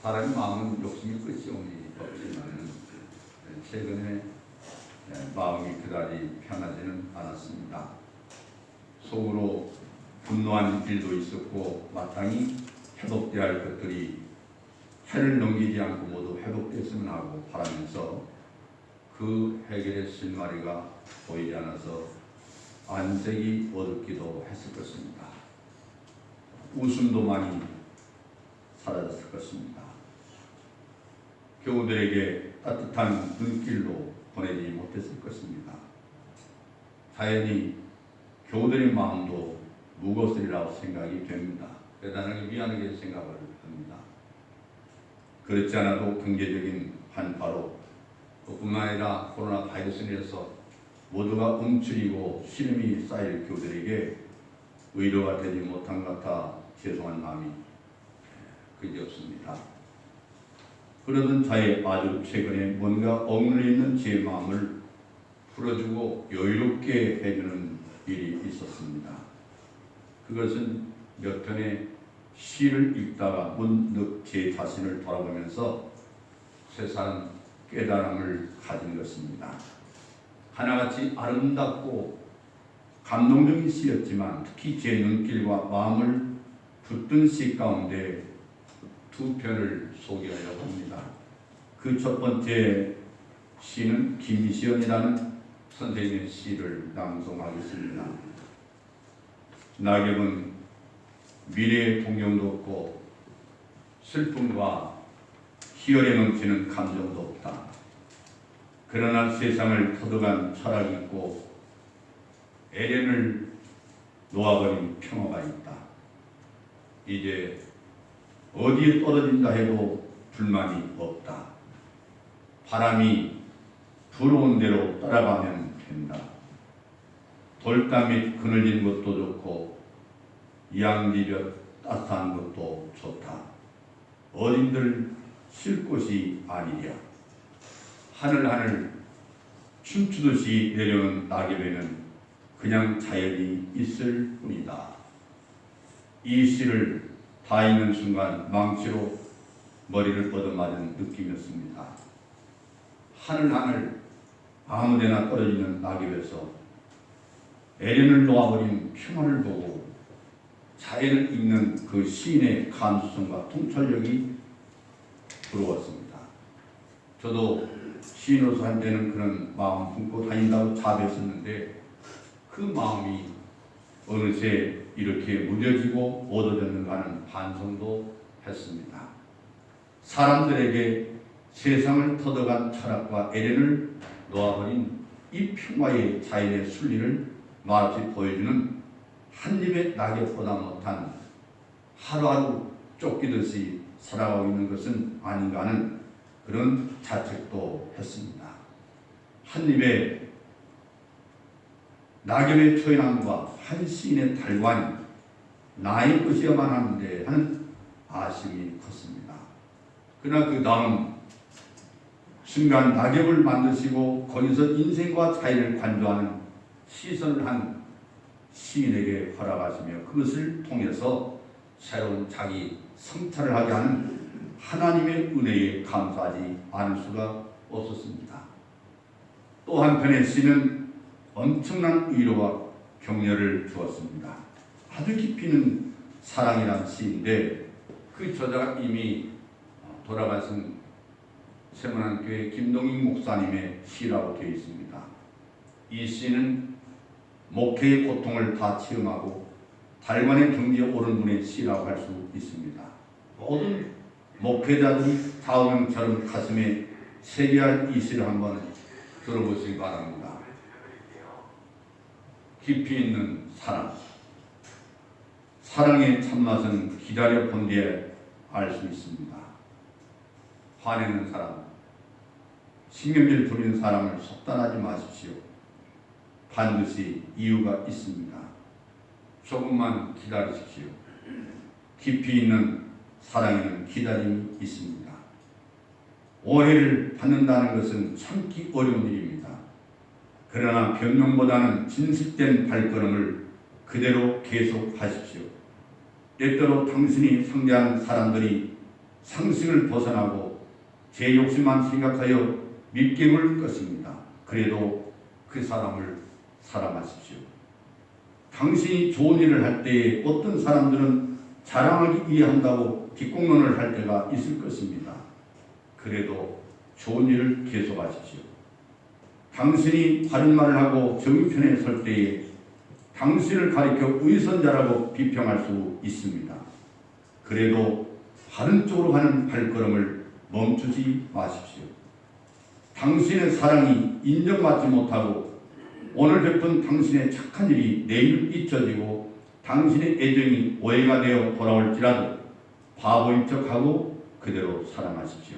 사람의 마음은 욕심이 끝이 없지만 최근에 마음이 그다지 편하지는 않았습니다. 속으로 분노한 일도 있었고 마땅히 회복돼야 할 것들이 해를 넘기지 않고 모두 회복됐으면 하고 바라면서 그 해결의 실마리가 보이지 않아서 안색이 어둡기도 했을 것입니다. 웃음도 많이 사라졌을 것입니다. 교우들에게 따뜻한 눈길로 보내지 못했을 것입니다. 자연히 교우들의 마음도 무거웠으리라고 생각이 됩니다. 대단하게 미안하게 생각을 합니다. 그렇지 않아도 경제적인 한파로 뿐만 아니라 코로나 바이러스로 인해서 모두가 움츠리고 시름이 쌓일 교우들에게 의료가 되지 못한 것 같아 죄송한 마음이 그지없습니다. 그러던 차에 아주 최근에 뭔가 억눌려 있는 제 마음을 풀어주고 여유롭게 해주는 일이 있었습니다. 그것은 몇 편의 시를 읽다가 문득 제 자신을 돌아보면서 세상 깨달음을 가진 것입니다. 하나같이 아름답고 감동적인 시였지만 특히 제 눈길과 마음을 붙든 시 가운데 두 편을 소개하려고 합니다. 그 첫 번째 시는 김시연이라는 선생님의 시를 낭송하겠습니다. 낙엽은 미래의 동경도 없고 슬픔과 희열에 넘치는 감정도 없다. 그러나 세상을 터득한 철학이 있고 애련을 놓아버린 평화가 있다. 이제 어디에 떨어진다 해도 불만이 없다. 바람이 불어온 대로 따라가면 된다. 돌담 및 그늘진 것도 좋고 양지볕 따뜻한 것도 좋다. 어딘들 쉴 곳이 아니랴. 하늘 춤추듯이 내려오는 낙엽에는 그냥 자연이 있을 뿐이다. 이 시를 다 읽는 순간 망치로 머리를 얻어맞은 느낌이었습니다. 하늘 아무데나 떨어지는 낙엽에서 애련을 놓아버린 평화를 보고 자연을 읽는 그 시인의 감수성과 통찰력이 부러웠습니다. 저도 시인으로서 한때는 그런 마음 품고 다닌다고 자부했었는데 그 마음이 어느새 이렇게 무뎌지고 얻어졌는가 하는 반성도 했습니다. 사람들에게 세상을 터득한 철학과 애련을 놓아버린 이 평화의 자연의 순리를 말없이 보여주는 한 입의 낙엽보다 못한 하루하루 쫓기듯이 살아가고 있는 것은 아닌가 하는 그런 자책도 했습니다. 한 입의 낙엽의 초연함과 한 시인의 달관이 나의 것이어야만 하는데 하는 아쉬움이 컸습니다. 그러나 그 다음 순간 낙엽을 만드시고 거기서 인생과 자연을 관조하는 시선을 한 시인에게 허락하시며 그것을 통해서 새로운 자기 성찰을 하게 하는 하나님의 은혜에 감사하지 않을 수가 없었습니다. 또 한편의 시는 엄청난 위로와 격려를 주었습니다. 아주 깊이 있는 사랑이라는 시인데 그 저자가 이미 돌아가신 세문안교회 김동익 목사님의 시라고 되어 있습니다. 이 시는 목회의 고통을 다 체험하고 달관의 경지에 오른 분의 시라고 할 수 있습니다. 모든 목회자들이 다음처럼 가슴에 새겨할 이 시를 한번 들어보시기 바랍니다. 깊이 있는 사랑. 사랑의 참맛은 기다려 본 뒤에 알 수 있습니다. 화내는 사람, 신경질 부리는 사람을 속단하지 마십시오. 반드시 이유가 있습니다. 조금만 기다리십시오. 깊이 있는 사랑에는 기다림이 있습니다. 오해를 받는다는 것은 참기 어려운 일입니다. 그러나 변명보다는 진실된 발걸음을 그대로 계속하십시오. 때때로 당신이 상대하는 사람들이 상식을 벗어나고 제 욕심만 생각하여 밉게 굴 것입니다. 그래도 그 사람을 사랑하십시오. 당신이 좋은 일을 할 때에 어떤 사람들은 자랑하기 위해 한다고 뒷공론을 할 때가 있을 것입니다. 그래도 좋은 일을 계속하십시오. 당신이 바른 말을 하고 정의 편에 설 때에 당신을 가리켜 위선자라고 비평할 수 있습니다. 그래도 바른 쪽으로 가는 발걸음을 멈추지 마십시오. 당신의 사랑이 인정받지 못하고 오늘 베푼 당신의 착한 일이 내일 잊혀지고 당신의 애정이 오해가 되어 돌아올지라도 바보인 척하고 그대로 사랑하십시오.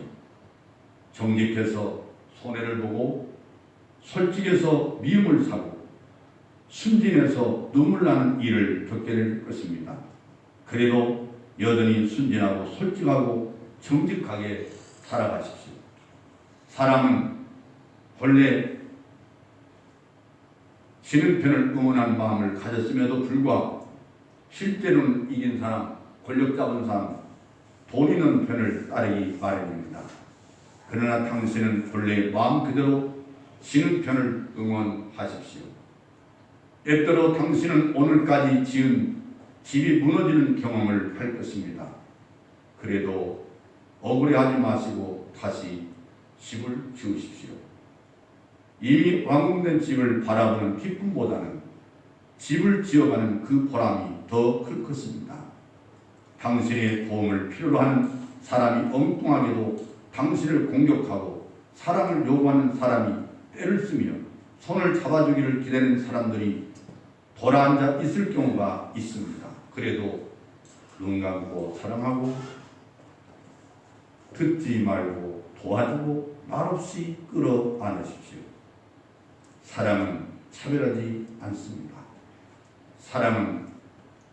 정직해서 손해를 보고 솔직해서 미움을 사고 순진해서 눈물 나는 일을 겪게 될 것입니다. 그래도 여전히 순진하고 솔직하고 정직하게 살아가십시오. 사람은 본래 지는 편을 응원한 마음을 가졌음에도 불구하고 실제로는 이긴 사람, 권력 잡은 사람, 돈 있는 편을 따르기 마련입니다. 그러나 당신은 본래 마음 그대로 지는 편을 응원하십시오. 때때로 당신은 오늘까지 지은 집이 무너지는 경험을 할 것입니다. 그래도 억울해하지 마시고 다시 집을 지으십시오. 이미 완공된 집을 바라보는 기쁨보다는 집을 지어가는 그 보람이 더 클 것입니다. 당신의 도움을 필요로 하는 사람이 엉뚱하게도 당신을 공격하고 사랑을 요구하는 사람이 때를 쓰며 손을 잡아주기를 기다리는 사람들이 돌아앉아 있을 경우가 있습니다. 그래도 눈 감고 사랑하고 듣지 말고 도와주고 말없이 끌어안으십시오. 사랑은 차별하지 않습니다. 사랑은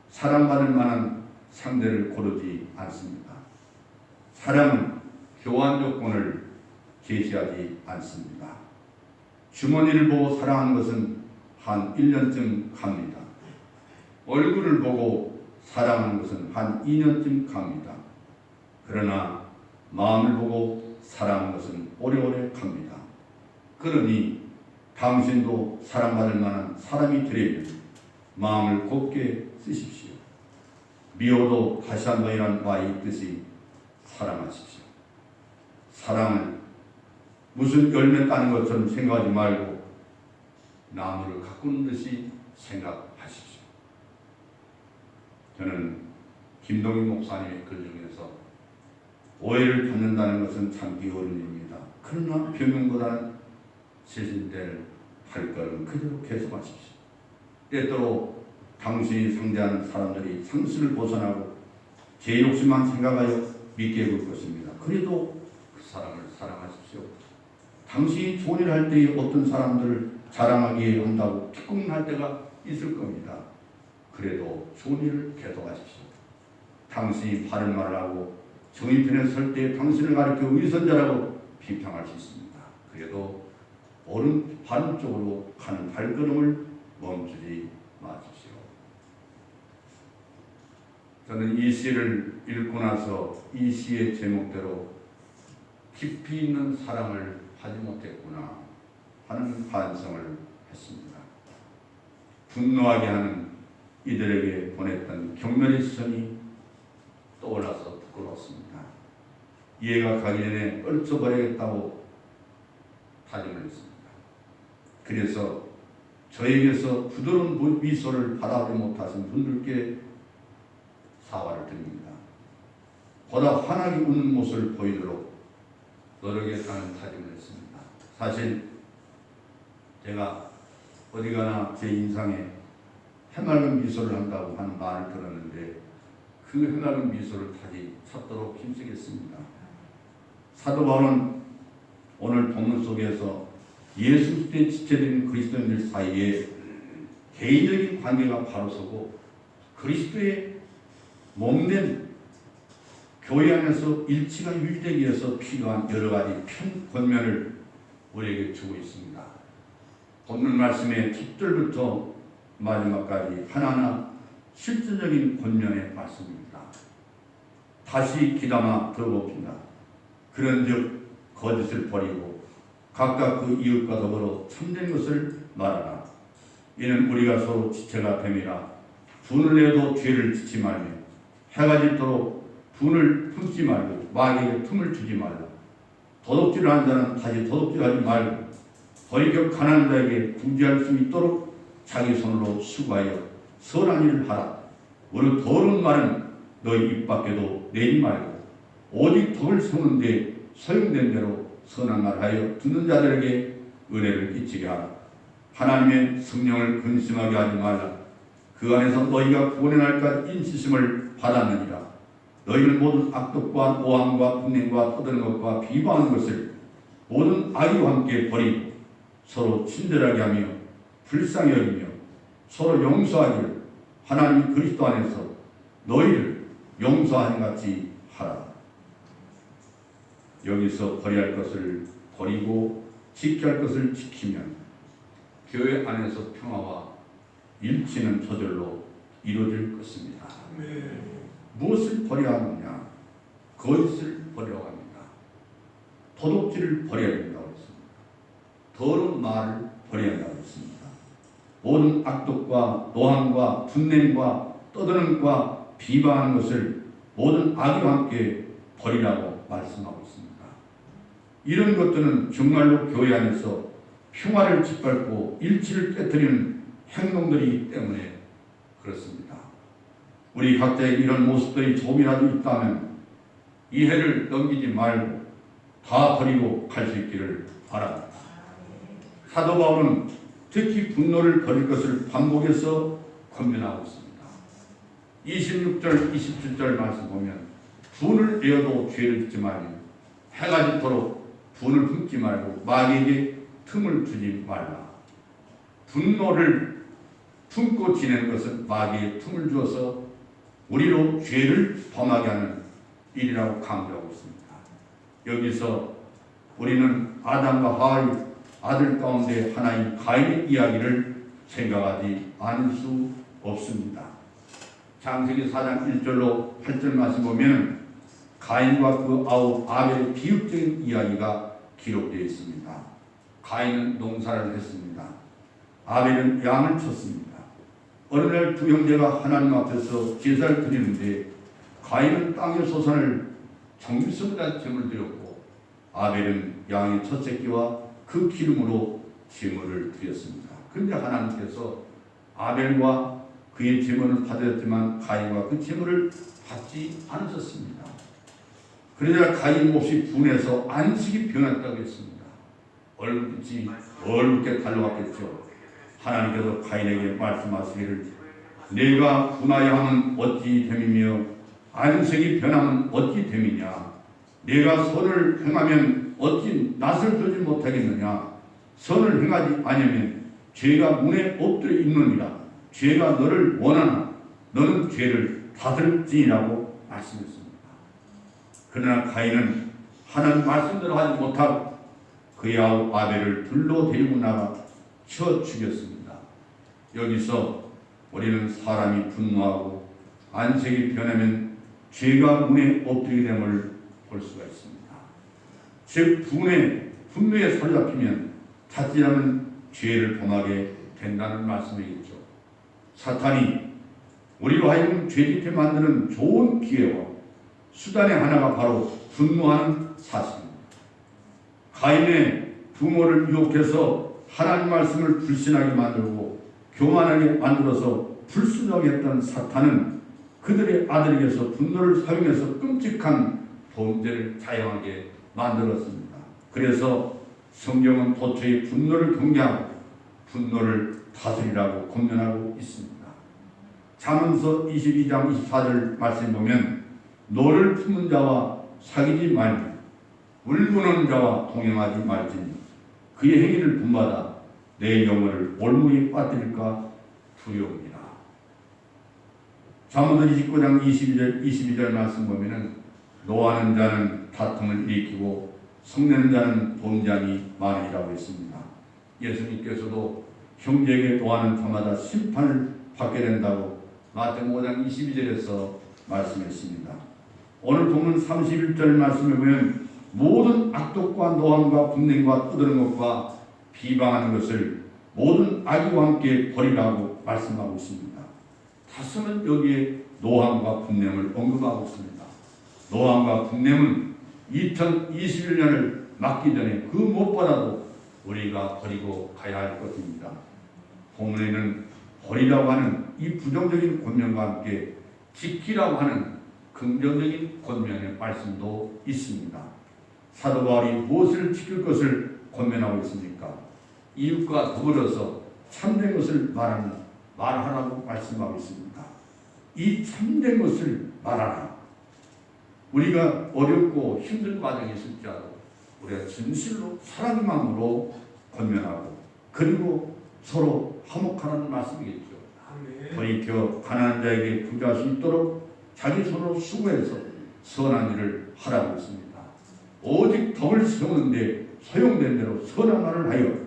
사랑받을 만한 상대를 고르지 않습니다. 사랑은 교환 조건을 제시하지 않습니다. 주머니를 보고 사랑하는 것은 한 1년쯤 갑니다. 얼굴을 보고 사랑하는 것은 한 2년쯤 갑니다. 그러나 마음을 보고 사랑하는 것은 오래오래 갑니다. 그러니 당신도 사랑받을 만한 사람이 되려면 마음을 곱게 쓰십시오. 미워도 다시 한 번이란 말이 있듯이 사랑하십시오. 사랑을 무슨 열매 따는 것처럼 생각하지 말고 나무를 가꾸는 듯이 생각하십시오. 저는 김동인 목사님의 글 중에서 오해를 받는다는 것은 참기 어려운 일입니다. 그러나 변명보다는 실신될 발걸음 그대로 계속하십시오. 때때로 당신이 상대하는 사람들이 상식을 벗어나고 제 욕심만 생각하여 믿게 볼 것입니다. 그래도 그 사람을 사랑하십시오. 당신이 좋은 일을 할 때에 어떤 사람들을 자랑하게 한다고 뒷공할 때가 있을 겁니다. 그래도 좋은 일을 계속하십시오. 당신이 바른 말을 하고 정의 편에 설 때 당신을 가리켜 위선자라고 비평할 수 있습니다. 그래도 바른 쪽으로 가는 발걸음을 멈추지 마십시오. 저는 이 시를 읽고 나서 이 시의 제목대로 깊이 있는 사랑을 하지 못했구나 하는 반성을 했습니다. 분노하게 하는 이들에게 보냈던 경멸의 시선이 떠올라서 부끄러웠습니다. 이해가 가기 전에 떨쳐버리겠다고 다짐을 했습니다. 그래서 저에게서 부드러운 미소를 받아보지 못하신 분들께 사과를 드립니다. 보다 환하게 웃는 모습을 보이도록 노력했다는 다짐을 했습니다. 사실 제가 어디 가나 제 인상에 해맑은 미소를 한다고 하는 말을 들었는데 그 해맑은 미소를 다시 찾도록 힘쓰겠습니다. 사도 바울은 오늘 본문 속에서 예수 그리스도에 지체된 그리스도인들 사이에 개인적인 관계가 바로 서고 그리스도의 몸된 교회 안에서 일치가 유지되기 위해서 필요한 여러 가지 권면을 우리에게 주고 있습니다. 본문 말씀의 10절부터 마지막까지 하나하나 실질적인 권면의 말씀입니다. 다시 기담아 들어봅니다. 그런즉 거짓을 버리고 각각 그 이웃과 더불어 참된 것을 말하라. 이는 우리가 서로 지체가 됨이라. 분을 내어도 죄를 짓지 말며 해가 짓도록 분을 품지 말고 마귀에게 틈을 주지 말라. 도둑질을 하는 자는 다시 도둑질하지 말고 버리격 가난한 자에게 구제할 수 있도록 자기 손으로 수고하여 선한 일을 하라. 어느 더러운 말은 너희 입 밖에도 내지 말고 오직 덕을 세우는데 소용된 대로 선한 말 하여 듣는 자들에게 은혜를 끼치게 하라. 하나님의 성령을 근심하게 하지 말라. 그 안에서 너희가 구원의 날까지 인치심을 받았느니라. 너희는 모든 악독과 노함과 분냉과 떠드는 것과 비방하는 것을 모든 악의와 함께 버리고 서로 친절하게 하며 불쌍히 여기며 서로 용서하기를 하나님 그리스도 안에서 너희를 용서하는 같이 하라. 여기서 버려야 할 것을 버리고 지켜야 할 것을 지키면 교회 안에서 평화와 일치는 저절로 이루어질 것입니다. 무엇을 버려야 하느냐? 거짓을 버리라고 합니다. 도둑질을 버려야 된다고 했습니다. 더러운 말을 버려야 한다고 했습니다. 모든 악독과 노함과 분냉과 떠드는 것과 비방하는 것을 모든 악의와 함께 버리라고 말씀하고 있습니다. 이런 것들은 정말로 교회 안에서 평화를 짓밟고 일치를 깨뜨리는 행동들이기 때문에 그렇습니다. 우리 각자의 이런 모습들이 조금이라도 있다면 이 해를 넘기지 말고 다 버리고 갈 수 있기를 바랍니다. 사도 바울은 특히 분노를 버릴 것을 반복해서 권면하고 있습니다. 26절, 27절 말씀 보면 분을 내어도 죄를 짓지 말며 해가 짓도록 분을 품지 말고 마귀에게 틈을 주지 말라. 분노를 품고 지내는 것은 마귀에 틈을 주어서 우리로 죄를 범하게 하는 일이라고 강조하고 있습니다. 여기서 우리는 아담과 하와의 아들 가운데 하나인 가인의 이야기를 생각하지 않을 수 없습니다. 창세기 4장 1절로 8절 말씀 보면 가인과 그 아우 아벨의 비극적인 이야기가 기록되어 있습니다. 가인은 농사를 했습니다. 아벨은 양을 쳤습니다. 어느 날 두 형제가 하나님 앞에서 제사를 드리는데 가인은 땅의 소산을 정성스럽게 제물을 드렸고 아벨은 양의 첫 새끼와 그 기름으로 제물을 드렸습니다. 그런데 하나님께서 아벨과 그의 제물을 받으셨지만 가인과 그 제물을 받지 않으셨습니다. 그러자 가인 몹시 분해서 안식이 변했다고 했습니다. 얼굴빛이 얼굴게 달려왔겠죠. 하나님께서 가인에게 말씀하시기를 내가 분하여 하면 어찌 됨이며 안색이 변하면 어찌 됨이냐. 내가 선을 행하면 어찌 낯을 들지 못하겠느냐. 선을 행하지 아니하면 죄가 문에 엎드려 있느니라. 죄가 너를 원하나 너는 죄를 다스릴지니라고 말씀했습니다. 그러나 가인은 하나님 말씀대로 하지 못하고 그의 아우 아벨을 들로 데리고 나가 쳐 죽였습니다. 여기서 우리는 사람이 분노하고 안색이 변하면 죄가 문에 엎드리게 됨을 볼 수가 있습니다. 즉 분노에 사로잡히면 자칫하면 죄를 범하게 된다는 말씀이겠죠. 사탄이 우리로 하여금 죄짓게 만드는 좋은 기회와 수단의 하나가 바로 분노하는 사실입니다. 가인의 부모를 유혹해서 하나님 말씀을 불신하게 만들고 교만하게 만들어서 불순종하게 했던 사탄은 그들의 아들에게서 분노를 사용해서 끔찍한 범죄를 자행하게 만들었습니다. 그래서 성경은 도처에 분노를 경계하고 분노를 다스리라고 권면하고 있습니다. 잠언서 22장 24절 말씀 보면 노를 품는 자와 사귀지 말며 울부는 자와 동행하지 말지니 그의 행위를 본받아 내 영혼을 올무에 빠뜨릴까 두려웁니다. 잠언서 29장 22절 말씀 보면은 노하는 자는 다툼을 일으키고 성내는 자는 범죄함이 많으리라고 했습니다. 예수님께서도 형제에게 노하는 자마다 심판을 받게 된다고 마태복음 5장 22절에서 말씀했습니다. 오늘 본문 31절 말씀에 보면 모든 악독과 노함과 분냉과 떠드는 것과 비방하는 것을 모든 악의와 함께 버리라고 말씀하고 있습니다. 다섯은 여기에 노함과 분냄을 언급하고 있습니다. 노함과 분냄은 2021년을 맞기 전에 그 무엇보다도 우리가 버리고 가야 할 것입니다. 본문에는 버리라고 하는 이 부정적인 권면과 함께 지키라고 하는 긍정적인 권면의 말씀도 있습니다. 사도 바울이 무엇을 지킬 것을 권면하고 있습니까? 이웃과 더불어서 참된 것을 말하라고 말씀하고 있습니다. 이 참된 것을 말하라. 우리가 어렵고 힘든 과정이 있을지라도 우리가 진실로 사랑의 마음으로 권면하고 그리고 서로 화목하라는 말씀이겠죠. 돌이켜 가난한 자에게 부자할 수 있도록 자기 손으로 수고해서 선한 일을 하라고 했습니다. 오직 덕을 세우는데 소용된 대로 선한 말을 하여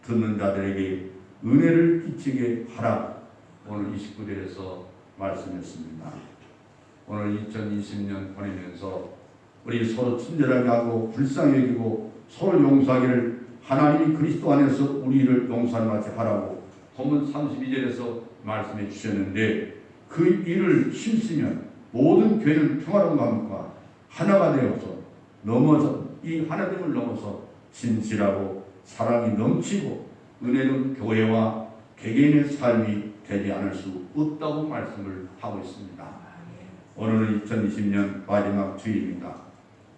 듣는 자들에게 은혜를 끼치게 하라. 오늘 29절에서 말씀했습니다. 오늘 2020년 보내면서 우리 서로 친절하게 하고 불쌍히 여기고 서로 용서하기를 하나님이 그리스도 안에서 우리를 용서하는 같이 하라고 본문 32절에서 말씀해 주셨는데 그 일을 힘쓰면 모든 교회는 평화로운 마음과 하나가 되어서 이 하나됨을 넘어서 진실하고 사랑이 넘치고 은혜로운 교회와 개개인의 삶이 되지 않을 수 없다고 말씀을 하고 있습니다. 오늘은 2020년 마지막 주일입니다.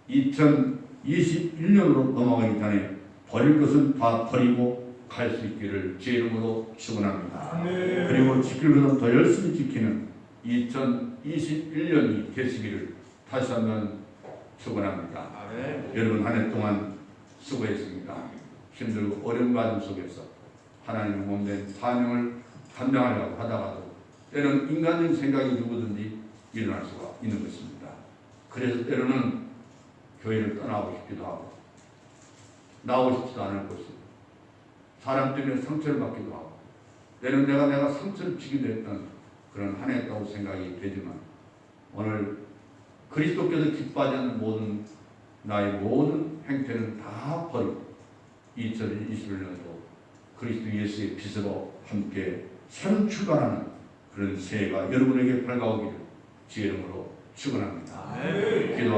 2021년으로 넘어가기 전에 버릴 것은 다 버리고 갈 수 있기를 주의 이름으로 축원합니다. 그리고 지킬 것은 더 열심히 지키는 2021년이 되시기를 다시 한번 축원합니다. 여러분 한 해 동안 수고했습니다. 힘들고 어려운 과정 속에서 하나님의 몸된 사명을 감당하려고 하다가도 때로는 인간적인 생각이 누구든지 일어날 수가 있는 것입니다. 그래서 때로는 교회를 떠나고 싶기도 하고 나오고 싶지도 않을 것이고 사람 때문에 상처를 받기도 하고 때로는 내가 상처를 주기도 했던 그런 한 해였다고 생각이 되지만 오늘 그리스도께서 기뻐하지 않는 나의 모든 행태는 다 버리고 2021년도 그리스도 예수의 빛으로 함께 새로 출발하는 그런 새해가 여러분에게 밝아오기를 주의 이름으로 축원합니다. 기도